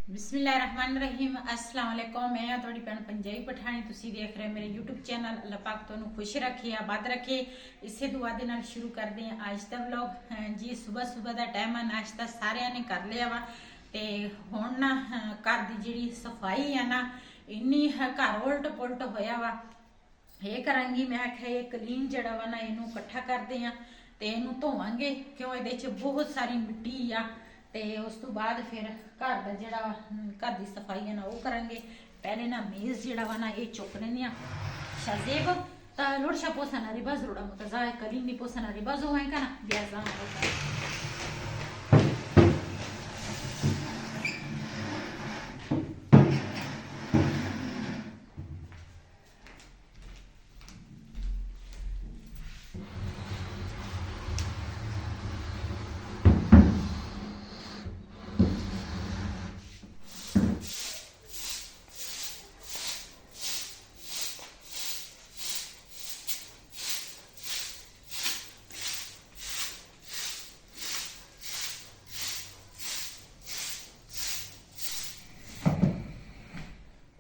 बिस्मिल्लाहिर्रहमानिर्रहीम अस्सलाम वालेकुम। मैं थोड़ी भैन पंजाबी पठानी तुसी देख रहे मेरे यूट्यूब चैनल। अल्लाह पाक तुहानू खुश रखे आबाद रखे। इसे दुआ दे नाल शुरू करते हैं आज दा व्लॉग। जी सुबह सुबह का टाइम है, नाश्ता सारिਆਂ ने कर लिया वा ते हुण ना घर दी जिहड़ी सफाई है ना इन्नी घर उलट पुलट होया वा। ये करांगी मैं आख्या ये क्लीन जड़ा वा ना इनू इकट्ठा करते हैं ते इनू धोवांगे क्यों ये बहुत सारी मिट्टी आ ते उस तो बाद फिर घर का जड़ा घर की सफाई है ना वो करांगे। पहले ना मेज़ जड़ा वा ना ये चुक लेने आ शाजेब लोड़शा पोसा रिबाज रोड़ा मुतजा कलीन पोसा रिबाज हो का ना ब्याजा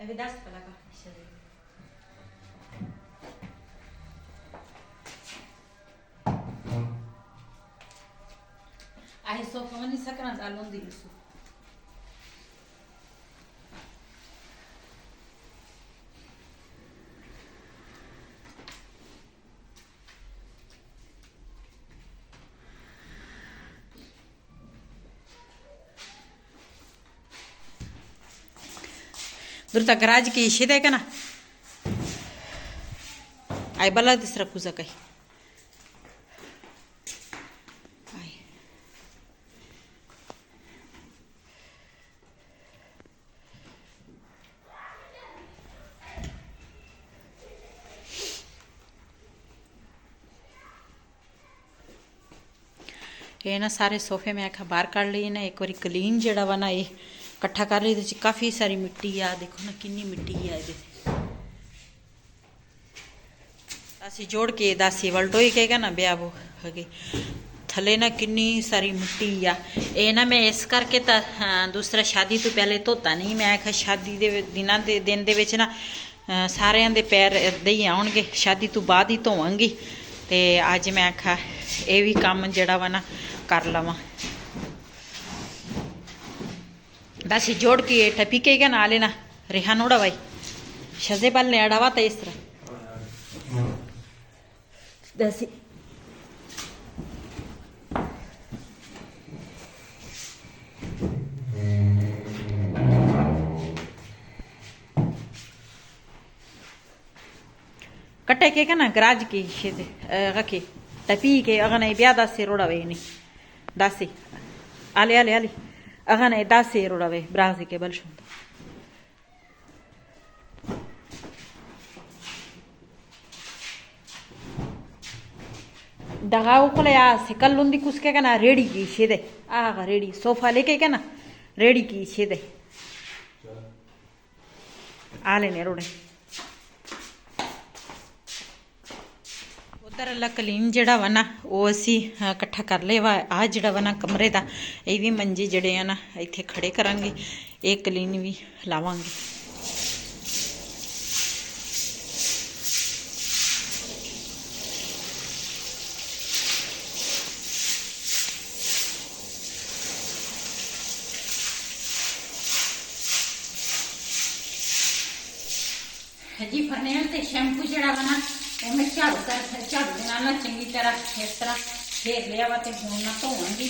Evidas pala ka ai sofa mani sakran alon dilusu दुरता गराज की इशे दे का ना आई बला दिस रखू सकाई ये ना सारे सोफे में आखा बाहर काढ़ ली ना एक बार क्लीन जड़ा वा ना ये इकट्ठा कर ली। काफ़ी सारी मिट्टी आ देखो ना किन्नी मिट्टी है ये दासी जोड़ के दासी वल्टोई कहेगा ना ब्याह वो हगे थले ना किन्नी सारी मिट्टी आ। ये ना मैं इस करके तो दूसरा शादी तो पहले धोता नहीं। मैं आखा शादी के दिन दे विच ना सारिਆਂ ਦੇ पैर इदा ही आउणगे शादी तो बाद ही धोवांगी ते अज मैं आखा ये भी काम जड़ा वा ना कर लवां। दासी जोड़ के टपी के क्या ना लेना रेहान उड़ा भाई शजे पाल ने अड़ावा था इस तरह दासी कट्टे के ना गराज की शेदे रखे टपी के अगर नहीं ब्याह दासी रोड़ा वे नहीं दासी आले आले आले अगर नहीं दासी रोड़ा वे ब्राजी के बल शुंदा दगाओ को ले आ सिकल लुंदी कुछ के ना रेडी की शेदे आगा रेडी सोफा लेके क्या ना रेडी की शेदे आले ने रोड़े उधर अल्लाह क्लीन जड़ा वा ना वो असी इकट्ठा कर ले वा। आ जड़ा वा ना कमरे का ये भी मंजे जड़े हैं ना इत्थे खड़े करांगे ये क्लीन भी लावांगे। जी फरनेल ते शैम्पू जड़ा वा ना मैं झाड़ू ना चंगी तरह इस तरह फेर लिया वा ते हुण ना धोवांगी।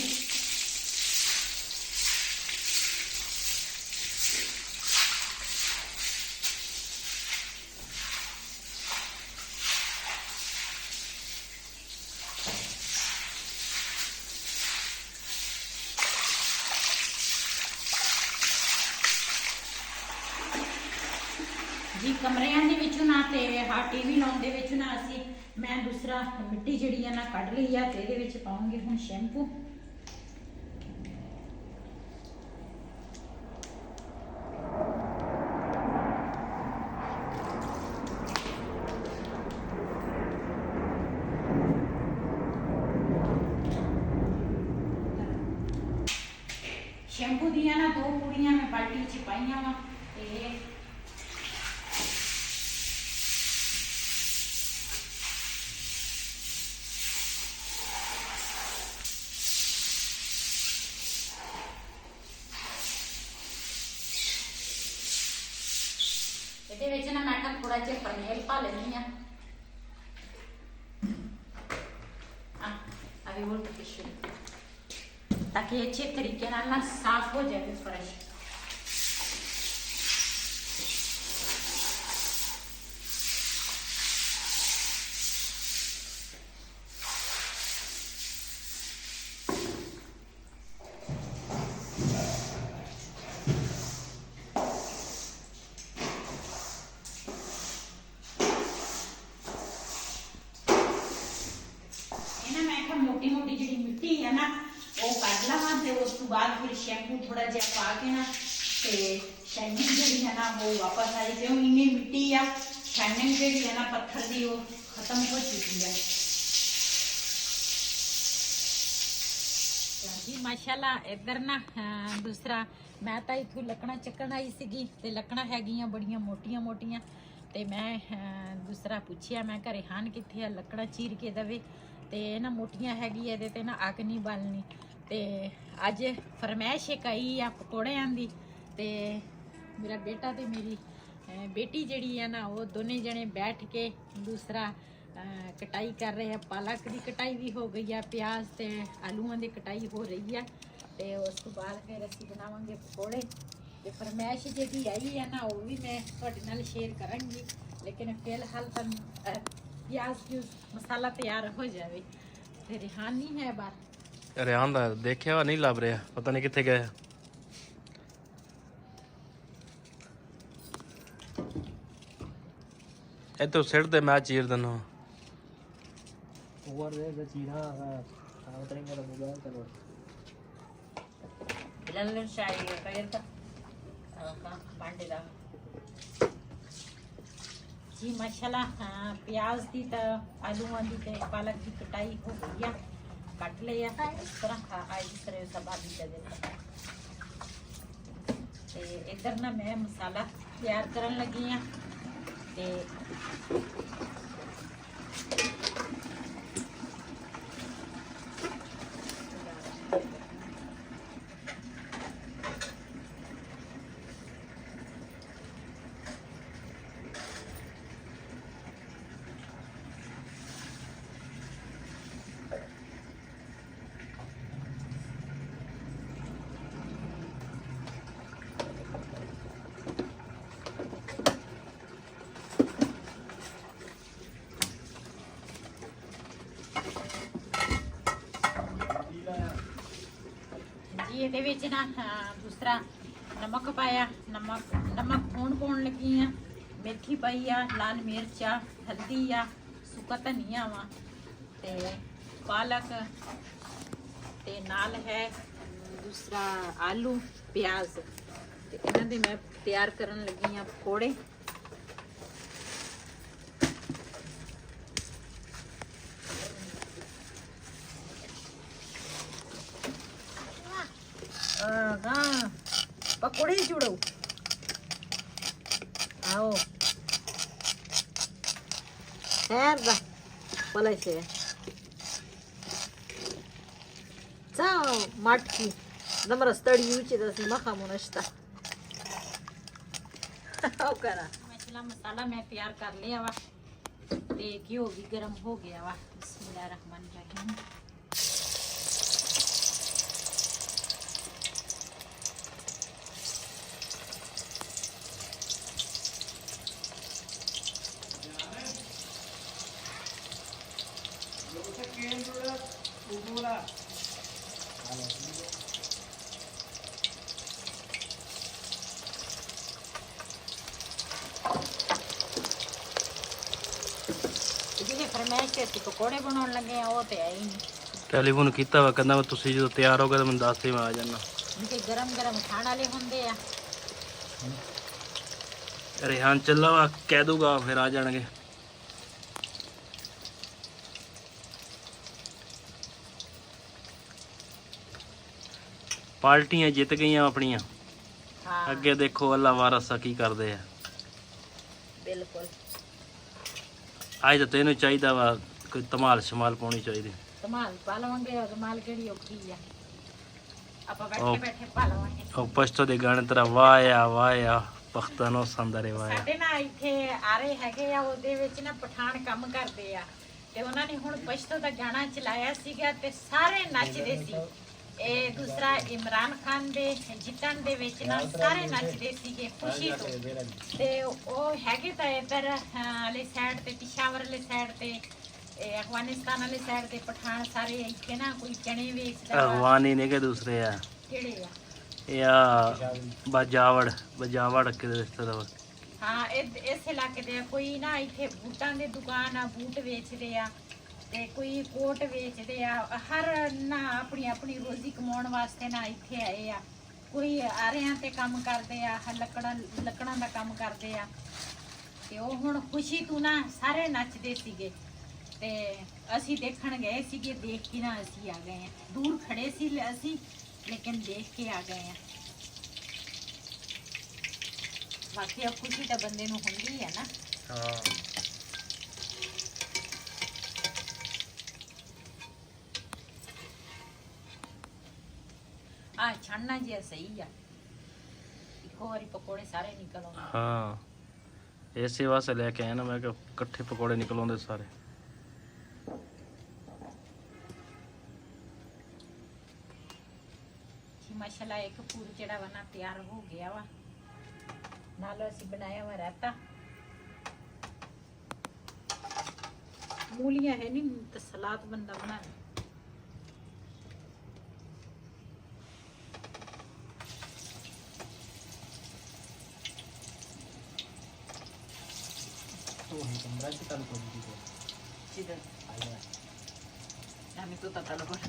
जी कमरियां दे विचों ना ते हाँ टीवी लाउण दे विच ना असी मैं दूसरा मिट्टी जिहड़ी है ना कढ लई आ ते इहदे विच पाऊंगी हुण शैम्पू। शैम्पू दिया ना 2 पूड़ियां मैं मैं बाल्टी च पाइया वा ते ਇਹਦੇ ਵਿੱਚ ਨਾ ਮੈਂ ਥੋੜਾ ਜਿਹਾ ਪਨੀਰ ਪਾ ਲੈਣੀ ਆ अभी बोल ताकि अच्छे तरीके ना साफ हो जाए फर्श। मोटी मोटी जी मिट्टी है ना वो कट लवा ते उस तो बाद फिर शैम्पू थोड़ा जहा पा के ना ते शाइनिंग जी है ना वो वापस आई जो इन्नी मिट्टी आ शाइनिंग जी है ना पत्थर की वो खत्म हो चुकी है जी माशाल्लाह। इधर ना दूसरा मैं तो इथों लकड़ा चक्कन आई सी ते लकड़ा हैगियां बड़ियां मोटियां मोटियां ते मैं दूसरा पूछिया मैं घरे हान किथे आ लकड़ा चीर के दवे ते ना मोटियां हैगी ਇਹਦੇ ਤੇ ਨਾ ਅੱਗ नहीं बालनी ते अज फरमाइश एक आई आ पकौड़ियां दी ते मेरा बेटा ते मेरी बेटी जड़ी है ना वो दोने जने बैठ के दूसरा कटाई कर रहे हैं। पालक की कटाई भी हो गई है, प्याज ते आलूआं की कटाई हो रही है ते उस तो बाद फिर असीं बनावांगे पकौड़े ते फरमाइश जी आई है ना वो भी मैं तुहाडे नाल शेयर करांगी लेकिन फिलहाल तो प्याज प्यूज मसाला तैयार हो जाए। फिर रेहान नहीं है बाहर, रेहान दा देखिया नहीं लभ रहा, पता नहीं किथे गया। ए तो सिर ते मैं चीर देना ओवर रे चीरा काम करेंगे तो मोबाइल करो बिलन चाहिए कयर का भांडे दा जी माशाल्लाह। प्याज की तो आलूआं की तो पालक की कटाई हो गई है, कट लिया इस तरह इस तरह सब आदि देता। तो इधर ना मैं मसाला तैयार करन लगी हाँ ते ਇਹਦੇ ਵਿੱਚ ਨਾ ਦੂਸਰਾ ਨਮਕ ਪਾਇਆ, ਨਮਕ ਹੁਣ ਪਾਉਣ ਲੱਗੀ ਆ, ਮੇਥੀ ਪਾਈ ਆ, ਲਾਲ ਮਿਰਚ ਆ, ਹਲਦੀ ਆ, ਸੁੱਕਾ ਧਨੀਆ ਵਾ ਤੇ ਪਾਲਕ ਤੇ ਨਾਲ ਹੈ ਦੂਸਰਾ ਆਲੂ ਪਿਆਜ਼ ਤੇ ਇਹਨਾਂ ਦੇ ਮੈਂ ਤਿਆਰ ਕਰਨ ਲੱਗੀ ਆ ਪਕੌੜੇ। पकौड़े जुड़ो आओ herda पलायचे चाव माटकी नंबर स्टडी यूचे दस मखा मुनश्ता आओ करा मसाला मैं तैयार कर लिया वा ते घिओ भी गर्म हो गया वा। बिस्मिल्लाहिर्रहमानिर्रहीम। पकौड़े बनाने लगे हैं वो तो है ही नहीं। टेलीफोन किया वा कहना तुसी जो तैयार हो गए तो मैं दस ही मैं आ जाना। इनके गरम गरम खाने वाले होंगे आ। रेहान चला वा कह दूंगा फिर आ जाएंगे। पार्टियां जित गई अपनिया। ਹਾਂ ਅੱਗੇ ਦੇਖੋ ਅੱਲਾ ਵਾਰਸਾ ਕੀ ਕਰਦੇ ਆ। ਬਿਲਕੁਲ ਅੱਜ ਤਾਂ ਤੈਨੂੰ ਚਾਹੀਦਾ ਵਾ ਕੋਈ ਧਮਾਲ ਸ਼ਮਾਲ ਪਾਉਣੀ ਚਾਹੀਦੀ। ਧਮਾਲ ਪਾ ਲਵਾਂਗੇ। ਧਮਾਲ ਕਿਹੜੀ ਔਖੀ ਆ, ਆਪਾਂ ਉਹ ਬੈਠੇ ਬੈਠੇ ਪਾ ਲਵਾਂਗੇ। ਉਹ ਪਸ਼ਤੋ ਦੇ ਗਾਣੇ ਤਰ੍ਹਾਂ ਵਾਇਆ ਪਖਤਨੋ ਸੰਦਰੇ ਵਾਇਆ। ਸਾਡੇ ਨਾ ਇੱਥੇ ਆ ਰਹੇ ਹੈਗੇ ਆ, ਉਹਦੇ ਵਿੱਚ ਨਾ ਪਠਾਨ ਕੰਮ ਕਰਦੇ ਆ ਤੇ ਉਹਨਾਂ ਨੇ ਹੁਣ ਪਸ਼ਤੋ ਦਾ ਗਾਣਾ ਚਲਾਇਆ ਸੀਗਾ ਤੇ ਸਾਰੇ ਨੱਚਦੇ ਸੀ। ਇਹ ਦੂਸਰਾ ਇਮਰਾਨ ਖਾਨ ਦੇ ਜਿੱਤਣ ਦੇ ਵਿੱਚ ਨਾ ਸਾਰੇ ਨੱਚਦੇ ਸੀਗੇ ਖੁਸ਼ੀ ਤੋਂ। ਤੇ ਉਹ ਹੈਗੇ ਤਾਂ ਇੱਧਰ ਵਾਲੀ ਸਾਈਡ ਤੇ, ਪਿਸ਼ਾਵਰ ਵਾਲੀ ਸਾਈਡ ਤੇ, ਇਹ ਅਫਗਾਨਿਸਤਾਨ ਵਾਲੀ ਸਾਈਡ ਤੇ ਪਠਾਨ ਸਾਰੇ ਇੱਥੇ ਨਾ ਕੋਈ ਚਣੇ ਵੇਚਦਾ ਵਾ। ਅਗਵਾਨੀ ਨੇ ਕਿ ਦੂਸਰੇ ਆ ਕਿਹੜੇ ਆ? ਇਹ ਆ ਬਜਾਵੜ ਕੇ ਰਿਸ਼ਤੇਦਾਰ। ਹਾਂ ਇਸ ਇਲਾਕੇ ਦੇ ਆ। ਕੋਈ ਨਾ ਇੱਥੇ ਬੂਟਾਂ ਦੀ ਦੁਕਾਨ ਆ, ਬੂਟ ਵੇਚਦੇ ਆ ਤੇ ਕੋਈ ਕੋਟ ਵੇਚਦੇ ਆ। ਹਰ ਨਾ ਆਪਣੀ ਆਪਣੀ ਰੋਜ਼ੀ ਕਮਾਉਣ ਵਾਸਤੇ ਨਾ ਇੱਥੇ ਆਏ ਆ। ਕੋਈ ਆਰਿਆਂ ਤੇ ਕੰਮ ਕਰਦੇ ਆ, ਲੱਕੜਾਂ ਦਾ ਕੰਮ ਕਰਦੇ ਆ ਤੇ ਉਹ ਹੁਣ ਖੁਸ਼ੀ ਤੋਂ ਨਾ ਸਾਰੇ ਨੱਚਦੇ ਸੀਗੇ ਤੇ ਅਸੀਂ ਦੇਖਣ ਗਏ ਸੀਗੇ। ਦੇਖ ਕੇ ਨਾ ਅਸੀਂ ਆ ਗਏ ਆ। ਦੂਰ ਖੜੇ ਸੀ ਅਸੀਂ ਲੇਕਿਨ ਦੇਖ ਕੇ ਆ ਗਏ ਆ। ਬਾਕੀ ਆ ਖੁਸ਼ੀ ਤਾਂ ਬੰਦੇ ਨੂੰ ਹੁੰਦੀ ਹੈ ਨਾ। ਹਾਂ ਆ ਛਾਨਣਾ ਜਿਹਾ ਸਹੀ ਆ, ਇੱਕੋ ਵਾਰੀ ਪਕੌੜੇ ਸਾਰੇ ਨਿਕਲ ਆਉਂਦੇ। ਹਾਂ ਇਸੇ ਵਾਸਤੇ ਲੈ ਕੇ ਆਇਆ ਨਾ ਮੈਂ ਕਿ ਇਕੱਠੇ ਪਕੌੜੇ ਨਿਕਲ ਆਉਂਦੇ ਸਾਰੇ। ਜੀ ਮਾਸ਼ਾਅੱਲਾ ਇੱਕ ਪੂਰ ਜਿਹੜਾ ਵਾ ਨਾ ਤਿਆਰ ਹੋ ਗਿਆ ਵਾ। ਨਾਲ ਅਸੀਂ ਬਣਾਇਆ ਵਾ ਰਾਇਤਾ। ਮੂਲੀਆਂ ਹੈ ਨਹੀਂ ਤਾਂ ਸਲਾਦ ਬੰਦਾ ਬਣਾ ਲੇ। तो हम कमरा से कल को दी को Tidak. आया Kami itu tak tahu.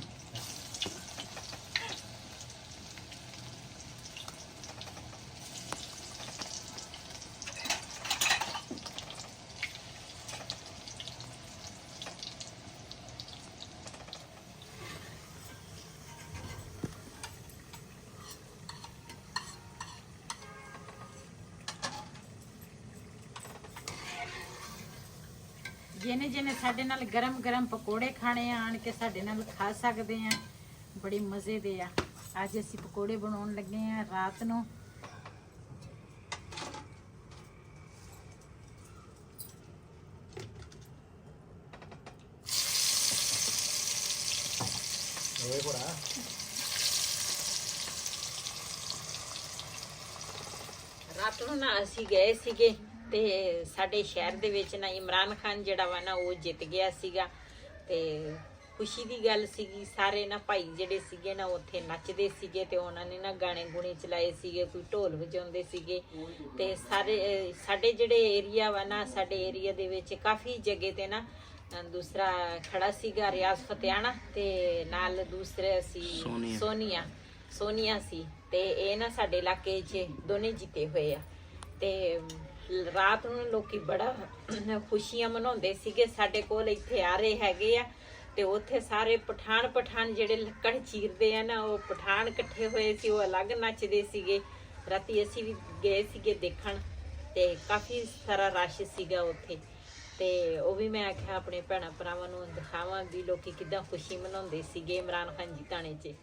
ਜਿਹਨੇ ਜਿਹਨੇ ਸਾਡੇ ਨਾਲ ਗਰਮ ਗਰਮ ਪਕੌੜੇ ਖਾਣੇ ਆ ਆਣ ਕੇ ਸਾਡੇ ਨਾਲ ਖਾ ਸਕਦੇ ਆ। ਬੜੀ ਮਜ਼ੇ ਦੇ ਆ। ਅੱਜ ਅਸੀਂ ਪਕੌੜੇ ਬਣਾਉਣ ਲੱਗੇ ਆ ਰਾਤ ਨੂੰ। ओए बड़ा ਰਾਤ ਨੂੰ ਨਾ ਅਸੀਂ ਗਏ ਸੀਗੇ ਤੇ ਸਾਡੇ ਸ਼ਹਿਰ ਦੇ ਵਿੱਚ ਨਾ ਇਮਰਾਨ ਖਾਨ ਜਿਹੜਾ ਵਾ ਨਾ ਉਹ ਜਿੱਤ ਗਿਆ ਸੀਗਾ ਤੇ ਖੁਸ਼ੀ ਦੀ ਗੱਲ ਸੀਗੀ। ਸਾਰੇ ਨਾ ਭਾਈ ਜਿਹੜੇ ਸੀਗੇ ਨਾ ਉੱਥੇ ਨੱਚਦੇ ਸੀਗੇ ਤੇ ਉਹਨਾਂ ਨੇ ਨਾ ਗਾਣੇ ਗੁਣੇ ਚਲਾਏ ਸੀਗੇ, ਕੋਈ ਢੋਲ ਵਜਾਉਂਦੇ ਸੀਗੇ ਤੇ ਸਾਡੇ ਜਿਹੜੇ ਏਰੀਆ ਵਾ ਨਾ, ਸਾਡੇ ਏਰੀਆ ਦੇ ਵਿੱਚ ਕਾਫੀ ਜਗ੍ਹਾ ਤੇ ਨਾ ਦੂਸਰਾ ਖੜਾ ਸੀਗਾ ਰਿਆਜ਼ ਫਤਿਆਣਾ ਤੇ ਨਾਲ ਦੂਸਰੇ ਸੀ ਸੋਨੀਆ ਸੀ ਤੇ ਇਹ ਨਾ ਸਾਡੇ ਇਲਾਕੇ 'ਚ ਦੋਨੇ ਜਿੱਤੇ ਹੋਏ ਆ ਤੇ ਰਾਤ ਨੂੰ ਲੋਕੀ ਬੜਾ ਖੁਸ਼ੀਆਂ ਮਨਾਉਂਦੇ ਸੀਗੇ। ਸਾਡੇ ਕੋਲ ਇੱਥੇ ਆ ਰਹੇ ਹੈਗੇ ਆ ਤੇ ਉੱਥੇ ਸਾਰੇ ਪਠਾਨ ਜਿਹੜੇ ਲੱਕੜ ਚੀਰਦੇ ਆ ਨਾ, ਉਹ ਪਠਾਨ ਇਕੱਠੇ ਹੋਏ ਸੀ, ਉਹ ਅਲੱਗ ਨੱਚਦੇ ਸੀਗੇ। ਰਾਤੀ ਅਸੀਂ ਵੀ ਗਏ ਸੀਗੇ ਦੇਖਣ ਤੇ ਕਾਫੀ ਸਾਰਾ ਰਸ਼ ਸੀਗਾ ਉੱਥੇ ਤੇ ਉਹ ਵੀ ਮੈਂ ਆਖਿਆ ਆਪਣੇ ਭੈਣਾਂ ਭਰਾਵਾਂ ਨੂੰ ਦਿਖਾਵਾਂ ਵੀ ਲੋਕੀ ਕਿੱਦਾਂ ਖੁਸ਼ੀ ਮਨਾਉਂਦੇ ਸੀਗੇ ਇਮਰਾਨ ਖਾਨ ਜਿੱਤਣੇ 'ਚ।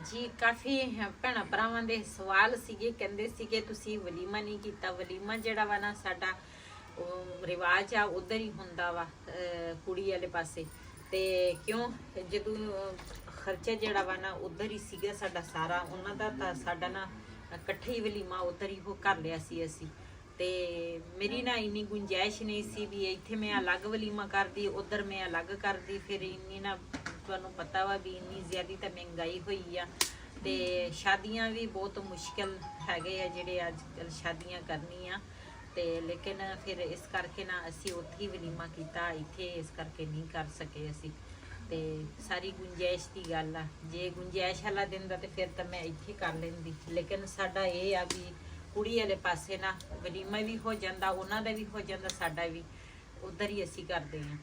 ਜੀ ਕਾਫੀ ਭੈਣਾਂ ਭਰਾਵਾਂ ਦੇ ਸਵਾਲ ਸੀਗੇ, ਕਹਿੰਦੇ ਸੀਗੇ ਤੁਸੀਂ ਵਲੀਮਾ ਨਹੀਂ ਕੀਤਾ। ਵਲੀਮਾ ਜਿਹੜਾ ਵਾ ਨਾ ਸਾਡਾ ਰਿਵਾਜ ਆ ਉਧਰ ਹੀ ਹੁੰਦਾ ਵਾ ਕੁੜੀ ਵਾਲੇ ਪਾਸੇ ਤੇ ਕਿਉਂ ਜਦੋਂ ਖਰਚਾ ਜਿਹੜਾ ਵਾ ਨਾ ਉਧਰ ਹੀ ਸੀਗਾ ਸਾਡਾ ਸਾਰਾ। ਉਹਨਾਂ ਦਾ ਤਾਂ ਸਾਡਾ ਨਾ ਇਕੱਠੇ ਹੀ ਵਲੀਮਾ ਉਧਰ ਹੀ ਉਹ ਕਰ ਲਿਆ ਸੀ ਅਸੀਂ ਤੇ ਮੇਰੀ ਨਾ ਇੰਨੀ ਗੁੰਜਾਇਸ਼ ਨਹੀਂ ਸੀ ਵੀ ਇੱਥੇ ਮੈਂ ਅਲੱਗ ਵਲੀਮਾ ਕਰਦੀ ਉਧਰ ਮੈਂ ਅਲੱਗ ਕਰਦੀ। ਫਿਰ ਇੰਨੀ ਨਾ ਤੁਹਾਨੂੰ ਪਤਾ ਵਾ ਵੀ ਇੰਨੀ ਜ਼ਿਆਦੀ ਤਾਂ ਮਹਿੰਗਾਈ ਹੋਈ ਆ ਤੇ ਸ਼ਾਦੀਆਂ ਵੀ ਬਹੁਤ ਮੁਸ਼ਕਿਲ ਹੈਗੇ ਆ ਜਿਹੜੇ ਅੱਜ ਕੱਲ੍ਹ ਸ਼ਾਦੀਆਂ ਕਰਨੀਆਂ ਤੇ ਲੇਕਿਨ ਫਿਰ ਇਸ ਕਰਕੇ ਨਾ ਅਸੀਂ ਉੱਥੇ ਹੀ ਵਲੀਮਾ ਕੀਤਾ, ਇੱਥੇ ਇਸ ਕਰਕੇ ਨਹੀਂ ਕਰ ਸਕੇ ਅਸੀਂ ਤੇ ਸਾਰੀ ਗੁੰਜਾਇਸ਼ ਦੀ ਗੱਲ ਆ। ਜੇ ਗੁੰਜਾਇਸ਼ ਵਾਲਾ ਦਿਨ ਦਾ ਤੇ ਫਿਰ ਤਾਂ ਮੈਂ ਇੱਥੇ ਕਰ ਲੈਂਦੀ, ਲੇਕਿਨ ਸਾਡਾ ਇਹ ਆ ਵੀ ਕੁੜੀ ਵਾਲੇ ਪਾਸੇ ਨਾ ਵਲੀਮਾ ਵੀ ਹੋ ਜਾਂਦਾ, ਉਹਨਾਂ ਦਾ ਵੀ ਹੋ ਜਾਂਦਾ, ਸਾਡਾ ਵੀ ਉਧਰ ਹੀ ਅਸੀਂ ਕਰਦੇ ਹਾਂ।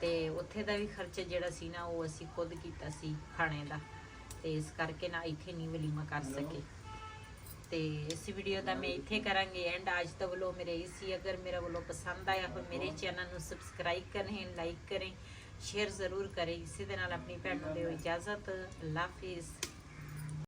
ਤੇ ਉੱਥੇ ਦਾ ਵੀ ਖਰਚਾ ਜਿਹੜਾ ਸੀ ਨਾ ਉਹ ਅਸੀਂ ਖੁਦ ਕੀਤਾ ਸੀ ਖਾਣੇ ਦਾ, ਤੇ ਇਸ ਕਰਕੇ ਨਾ ਇੱਥੇ ਨਹੀਂ ਵਲੀਮਾ ਕਰ ਸਕੇ। ਤੇ ਇਸ ਵੀਡੀਓ ਦਾ ਮੈਂ ਇੱਥੇ ਕਰਾਂਗੇ ਐਂਡ। ਅੱਜ ਦਾ ਵਲੋਗ ਮੇਰੇ ਇਹ ਸੀ। ਅਗਰ ਮੇਰਾ ਵਲੋਗ ਪਸੰਦ ਆਇਆ ਹੋ ਮੇਰੇ ਚੈਨਲ ਨੂੰ ਸਬਸਕ੍ਰਾਈਬ ਕरें, ਲਾਈਕ करें, शेयर ज़रूर करें। इसी दे नाल अपनी भैन नूं दिओ इजाज़त। अल्लाह हाफिज़।